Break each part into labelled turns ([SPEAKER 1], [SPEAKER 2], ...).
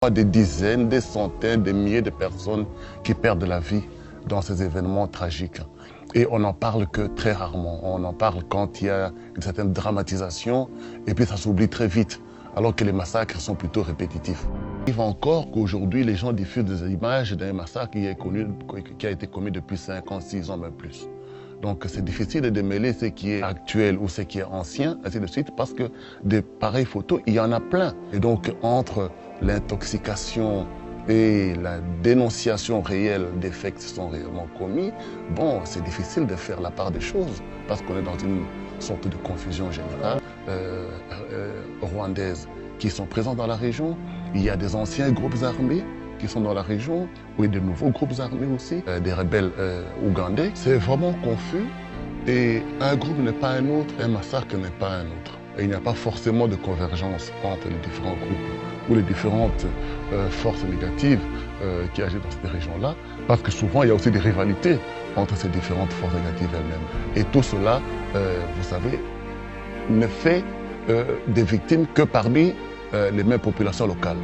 [SPEAKER 1] Des dizaines, des centaines, des milliers de personnes qui perdent la vie dans ces événements tragiques. Et on n'en parle que très rarement. On en parle quand il y a une certaine dramatisation et puis ça s'oublie très vite, alors que les massacres sont plutôt répétitifs. Il arrive encore qu'aujourd'hui, les gens diffusent des images d'un massacre qui a été commis depuis 5 ans, 6 ans, même plus. Donc c'est difficile de démêler ce qui est actuel ou ce qui est ancien, ainsi de suite, parce que des pareilles photos, il y en a plein. Et donc entre l'intoxication et la dénonciation réelle des faits qui sont réellement commis, bon, c'est difficile de faire la part des choses, parce qu'on est dans une sorte de confusion générale rwandaise qui sont présents dans la région. Il y a des anciens groupes armés qui sont dans la région, ou de nouveaux groupes armés aussi, des rebelles ougandais. C'est vraiment confus et un groupe n'est pas un autre, un massacre n'est pas un autre. Et il n'y a pas forcément de convergence entre les différents groupes ou les différentes forces négatives qui agissent dans ces régions-là, parce que souvent il y a aussi des rivalités entre ces différentes forces négatives elles-mêmes. Et tout cela, vous savez, ne fait des victimes que parmi les mêmes populations locales.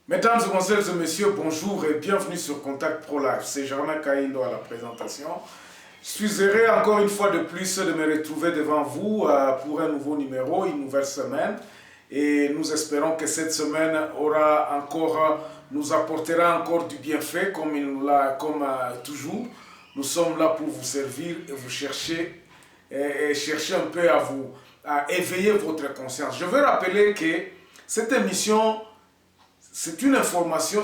[SPEAKER 2] Mesdames et messieurs, bonjour et bienvenue sur Contact Pro Live. C'est Germain Kaindo à la présentation. Je suis heureux encore une fois de plus de me retrouver devant vous pour un nouveau numéro, une nouvelle semaine. Et nous espérons que cette semaine nous apportera encore du bienfait comme toujours. Nous sommes là pour vous servir et vous chercher un peu à éveiller votre conscience. Je veux rappeler que cette émission, c'est une émission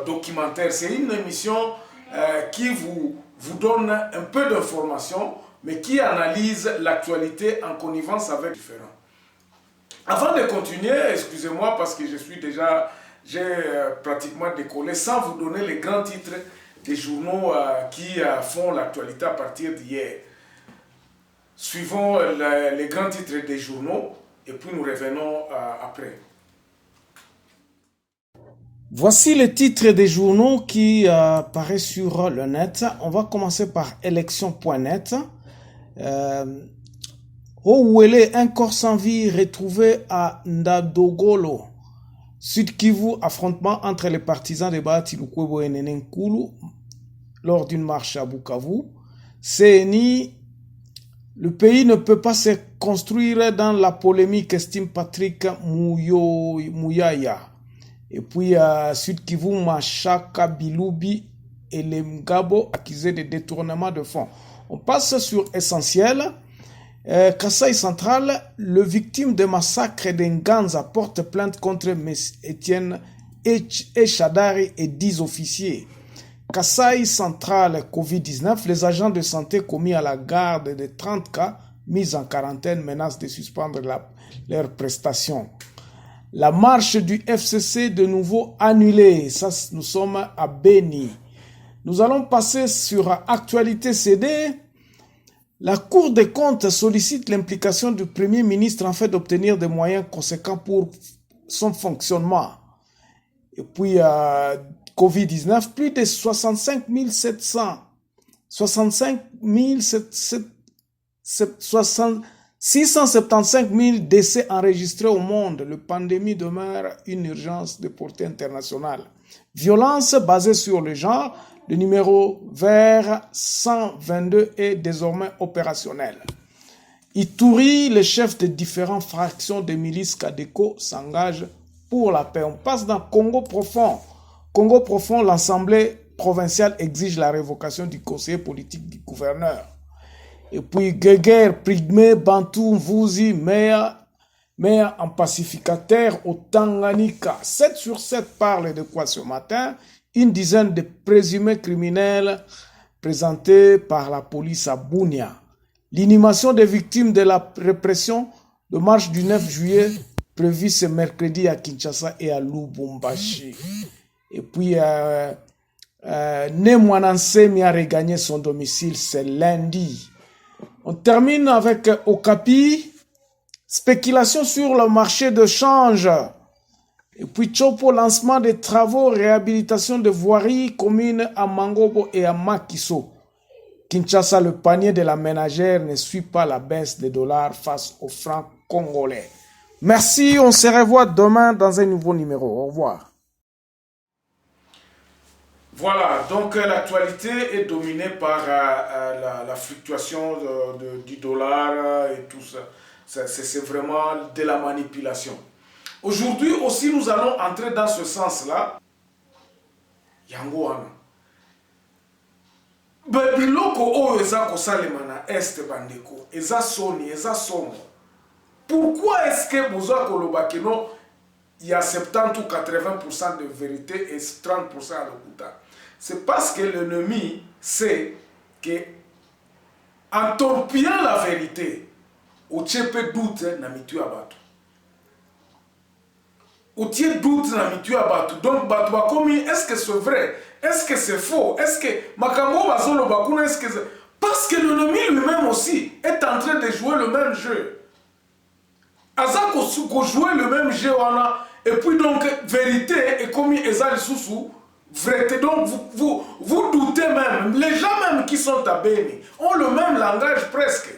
[SPEAKER 2] documentaire, c'est une émission qui vous donne un peu d'informations, mais qui analyse l'actualité en connivence avec différents. Avant de continuer, excusez-moi parce que j'ai pratiquement décollé sans vous donner les grands titres des journaux qui font l'actualité à partir d'hier. Suivons les grands titres des journaux. Et puis nous revenons après.
[SPEAKER 3] Voici les titres des journaux qui apparaissent sur le net. On va commencer par élection.net. Ouele, un corps sans vie retrouvé à Ndadogolo. Sud Kivu, affrontement entre les partisans de Bahati Lukwebo et Nenenkulu lors d'une marche à Bukavu. CNI, le pays ne peut pas se construire dans la polémique, estime Patrick Mouyaya. Et puis, Sud Kivu, Machaka Bilubi et les Mgabo accusés de détournement de fonds. On passe sur Essentiel. Kasaï Central, le victime de massacre d'Enganza porte plainte contre Etienne Echadari et 10 officiers. Kasaï Central, Covid-19, les agents de santé commis à la garde de 30 cas, mis en quarantaine, menacent de suspendre leurs prestations. La marche du FCC de nouveau annulée. Ça, nous sommes à Beni. Nous allons passer sur Actualité CD. La Cour des comptes sollicite l'implication du Premier ministre en fait d'obtenir des moyens conséquents pour son fonctionnement. Et puis, Covid-19, plus de 675 000 décès enregistrés au monde. La pandémie demeure une urgence de portée internationale. Violence basée sur le genre, le numéro vert 122 est désormais opérationnel. Ituri, le chef de différentes fractions de milices Kadeko, s'engage pour la paix. On passe dans Congo profond. Congo profond, l'Assemblée provinciale exige la révocation du conseiller politique du gouverneur. Et puis Guéguer, Prigmé, Bantou, Mvuzi, Mea en pacificateur au Tanganyika. 7 sur 7 parlent de quoi ce matin? Une dizaine de présumés criminels présentés par la police à Bunia. L'inhumation des victimes de la répression de marche du 9 juillet prévue ce mercredi à Kinshasa et à Lubumbashi. Et puis, Nemwanansemi a regagné son domicile ce lundi. On termine avec Okapi, spéculation sur le marché de change. Et puis Chopo, lancement des travaux, réhabilitation de voiries communes à Mangobo et à Makiso. Kinshasa, le panier de la ménagère ne suit pas la baisse des dollars face au franc congolais. Merci, on se revoit demain dans un nouveau numéro. Au revoir.
[SPEAKER 2] Voilà, donc l'actualité est dominée par la fluctuation du dollar et tout ça. C'est vraiment de la manipulation. Aujourd'hui aussi, nous allons entrer dans ce sens-là. Yangoana. Biloko oyo eza kosalema na este bandeko, eza soni, eza somo. Pourquoi est-ce que bozoa koloba keno il y a 70 ou 80% de vérité et 30% à l'okuta? C'est parce que l'ennemi sait que en torpillant la vérité, au tchepe doute na mitu abatu. Au tiepe doute na mitu abatu. Donc batu bakomi, est-ce que c'est vrai? Est-ce que c'est faux? Est-ce que makambo bazolo bakuna, est-ce que c'est... Parce que l'ennemi lui-même aussi est en train de jouer le même jeu. Azako jouer le même jeu wana, et puis donc vérité est comme ezali sousou. Vérité, donc vous doutez même, les gens même qui sont à Béni ont le même langage presque.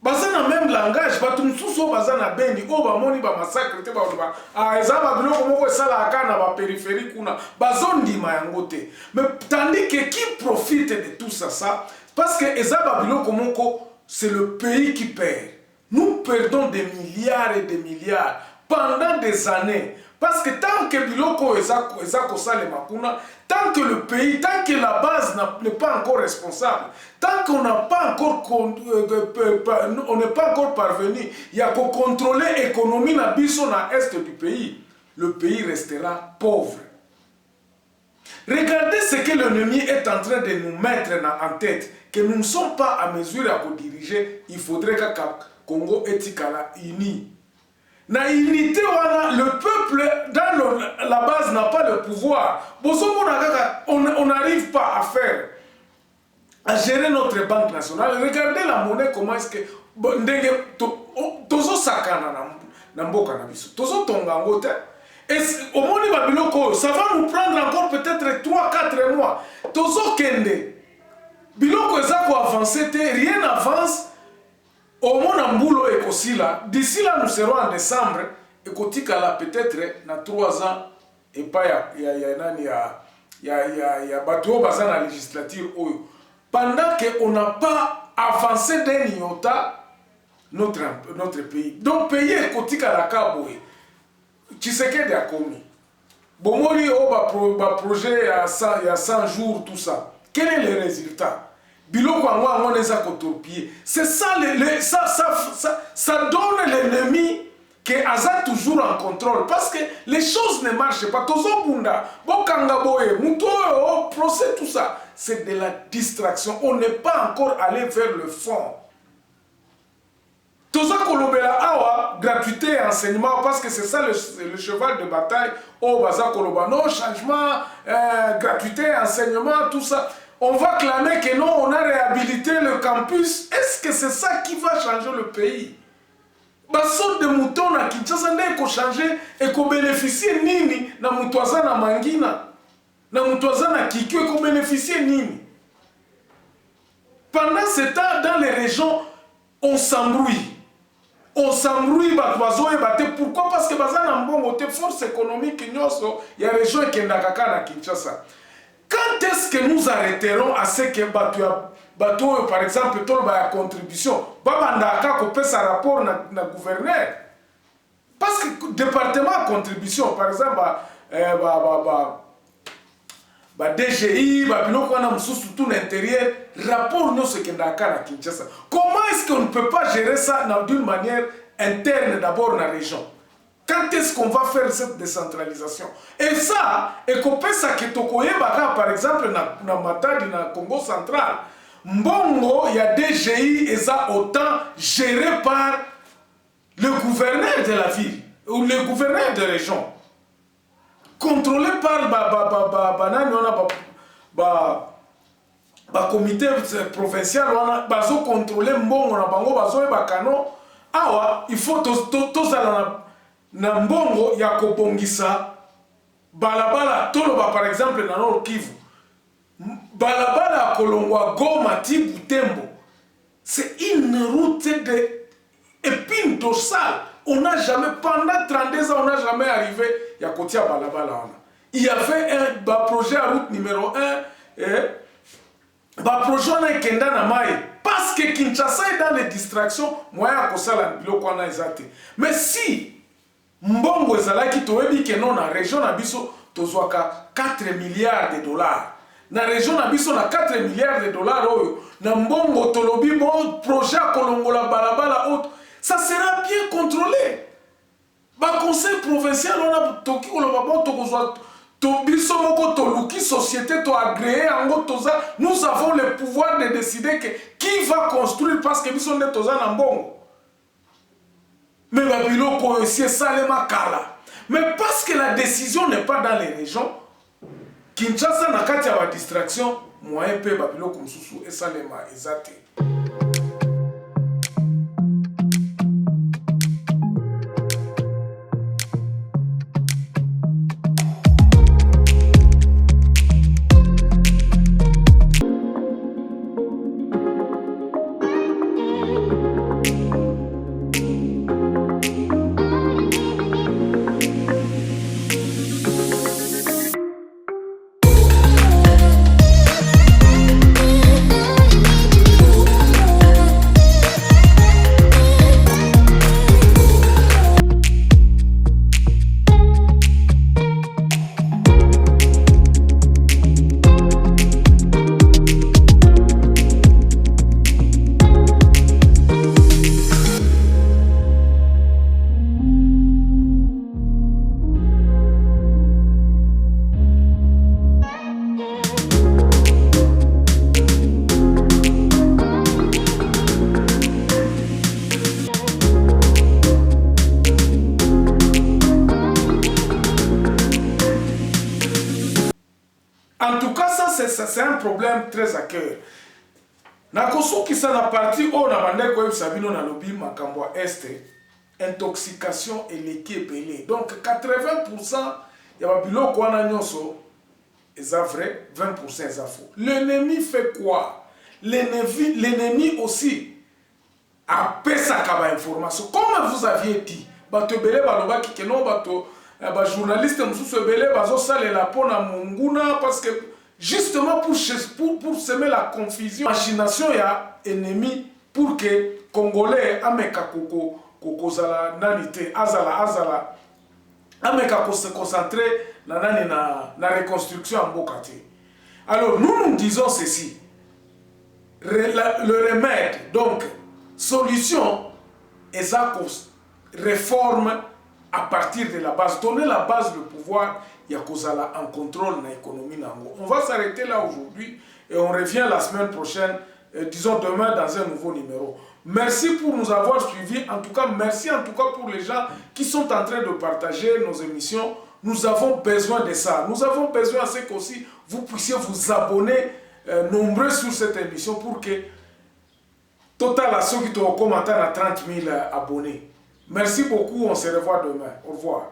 [SPEAKER 2] Bazana même langage, batumsuso bazana Béni, oh ba moni ba massacre te ba ezaba biloko moko esala akana ba périphérie kuna, bazondi mayangote. Mais tandis que qui profite de tout ça, parce que ezaba biloko moko, c'est le pays qui perd. Nous perdons des milliards et des milliards pendant des années. Parce que tant que Biloko tant que le pays, tant que la base n'est pas encore responsable, tant qu'on n'a pas encore, on n'est pas encore parvenu, il y a qu'à contrôler l'économie na biso na est du pays, le pays restera pauvre. Regardez ce que l'ennemi est en train de nous mettre en tête, que nous ne sommes pas à mesure à diriger. Il faudrait que Congo etikala uni. Na unité, le peuple dans la base n'a pas le pouvoir. On n'arrive pas à faire, à gérer notre banque nationale. Regardez la monnaie, comment est-ce que Tozo Sakana Namboka Nabiso, Tozo Tongangote. Et au monde Babiloko, ça va nous prendre encore peut-être 3-4 mois. Tozo Kende, Biloko Ezako avancé, rien n'avance. Au monde et Kosila, d'ici là nous serons en décembre et Kotika là peut-être dans 3 ans et pas il y a Bateau Bazan à la législature. Pendant qu'on n'a pas avancé d'un iota notre pays. Donc payer Kotika la Kaboué. Tshisekedi a commis. Bomori projet il y a 100 jours tout ça. Quel est le résultat? Biloko on les a cotorpillés. C'est ça, ça donne l'ennemi que Aza toujours en contrôle. Parce que les choses ne marchent pas. Tozo Bunda, Bokanga Boye, Muto, procès, tout ça. C'est de la distraction. On n'est pas encore allé vers le fond. Toza Kolobela Awa, gratuité et enseignement, parce que c'est ça le cheval de bataille. Oh, Baza Koloba, non, changement, gratuité, enseignement, tout ça. On va clamer que non, on a réhabilité le campus. Est-ce que c'est ça qui va changer le pays? Bason de moutons na Kinshasa n'est qu'au changer et qu'au bénéficier nini na mutoaza na Mangina, na mutoaza na Kikyo qu'au bénéficier nini. Pendant ce temps, dans les régions, on s'embrouille. On s'embrouille, pourquoi? Parce que bazana mbongo te force économique il y a région qui ndakaka na Kinshasa. Quand est-ce que nous arrêterons à ce que bateau, par exemple, tout la contribution, babandaka ko pesa rapport na gouverneur? Parce que département contribution, par exemple, ba DGI, ba biloko wana mususu tout l'intérieur, rapport nous ce qu'on a à Kinshasa. Comment est-ce qu'on ne peut pas gérer ça d'une manière interne d'abord dans la région? Quand est-ce qu'on va faire cette décentralisation? Et ça, et qu'on peut ça que Tokoye Baga, par exemple, dans Matadi, dans Congo central, Mbongo, il y a DGI et ça autant géré par le gouverneur de la ville ou le gouverneur de région. Contrôlé par comité provincial, bazo contrôlé Mbongo na bango bazo e bakano. Awa, il faut tous na Mbongo ya kobongisa balabala toloba par exemple na Nord Kivu. Balabala Kolongwa Goma ti Butembo. C'est une route de épine dorsale. On n'a jamais, pendant 32 ans, on n'a jamais arrivé à côté à balabala. Il y avait un projet à route numéro 1, un projet à Kenda na Maï. Parce que Kinshasa est dans les distractions, moi, à ça la biloko na ezate. Mais si Mbongo ezalaki toyebi que non na région na biso tozwaka 4 milliards de dollars. Na région na biso na 4 milliards de dollars oyo na Mbongo tolobi bon projet à kolongola balabala autre, ça sera bien contrôlé. Ba conseil provincial on a toki koloba bon tokozwa to biso moko toluki société to agréé ango toza, nous avons le pouvoir de décider que qui va construire parce que biso ne toza na Mbongo. Mais ba biloko c'est salema kala. Mais parce que la décision n'est pas dans les régions, Kinshasa na kati ya distraction, moyen pe ba biloko mususu et salema ezate. En tout cas, ça c'est un problème très à cœur. Nakosu qui ça la partie où na bande ko sabino na lobby makambo este intoxication et l'équipe belé. Donc 80% ya ba biloko wana nyonso eza vrai, 20% eza faux. L'ennemi fait quoi? L'ennemi aussi a pesa kaba information. Comme vous aviez dit, bato belé baloba ki kenon bato ba journaliste mususu belé bazo salela pona munguna parce que justement pour semer la confusion, machination ya ennemi pour que Congolais ameka koko zala nanite azala ameka se concentrer na nani na reconstruction en Bokate. Alors nous disons ceci, le remède donc solution est à réforme à partir de la base, donner la base de pouvoir, il y a Kozala en contrôle de l'économie. On va s'arrêter là aujourd'hui et on revient la semaine prochaine, disons demain dans un nouveau numéro. Merci pour nous avoir suivis. En tout cas, merci en tout cas pour les gens qui sont en train de partager nos émissions. Nous avons besoin de ça. Nous avons besoin à ce qu'aussi vous puissiez vous abonner nombreux sur cette émission pour que total à ceux qui te commentent à 30 000 abonnés. Merci beaucoup, on se revoit demain. Au revoir.